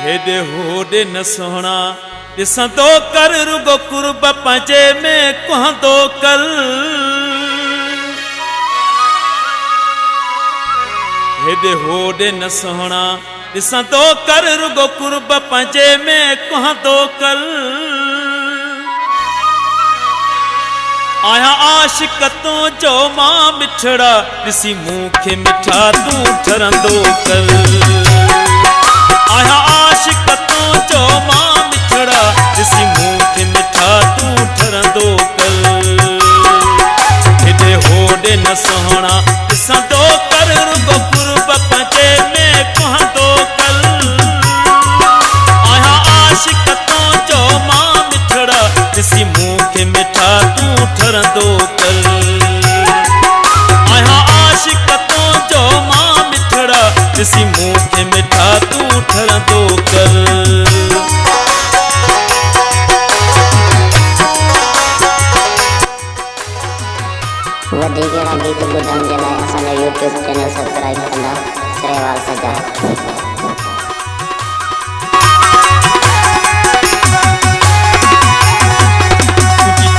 हेॾे होॾे न सोहणा ॾिसंदो कर रुगो कुर्ब पंहिंजे में कुहंदो कर। हेॾे होॾे न सोहणा ॾिसंदो कर रुगो कुर्ब पंहिंजे में कुहंदो कर। आया आशिक तूं जो मां मिठड़ा ॾिसी मूंखे मिठा तूं ठरंदो कर। आया आशिक तूं जो मां मिठड़ा ॾिसी मूंखे मिठा तूं ठरंदो कर। हेॾे होॾे न सोहणा ॾिसंदो कर रुगो कुर्ब पंहिंजे में कुहंदो कर। आया आशिक तूं जो मां मिठड़ा ॾिसी मूंखे मिठा तूं ठरंदो कर। आया आशिक तूं जो मां मिठड़ा ॾिसी मूंखे मिठा तूं ठरंदो कर। वधीक गीत ॿुधण जे लाइ असांजो यूट्यूब चैनल सब्सक्राइब कंदा श्रेवाल सजा।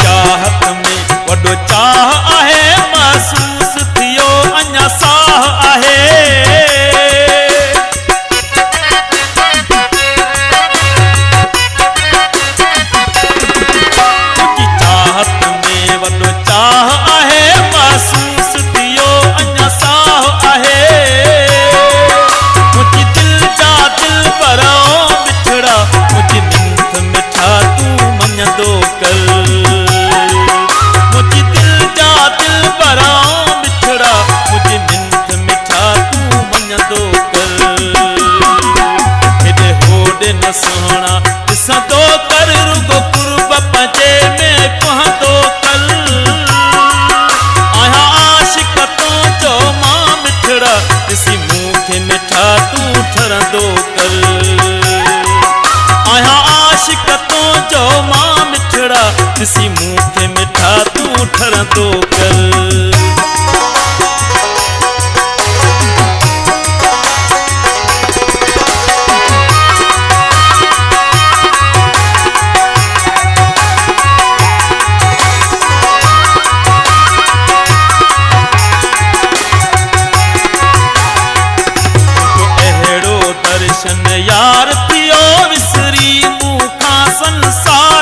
चाहत में वॾो चाह आहे महसूस थियो अञा साह आहे। तुंहिंजी चाहत में वॾो चाह आहे महसूस थियो अञा साह आहे। मुंहिंजी दिल जा दिल भरो मिठड़ा मुंहिंजी मिंथ मिठा तूं मञंदो कर। सोहणा ॾिसंदो कर रुगो कुर्ब पंहिंजे में कुहंदो कर। आया आशिक तूं जो मां मिठड़ा ॾिसी मूंखे मिठा तूं ठरंदो कर। आया आशिक तूं जो मां मिठड़ा ॾिसी मूंखे मिठा तूं ठरंदो कर। यार थियो विसरी मूंखां संसार।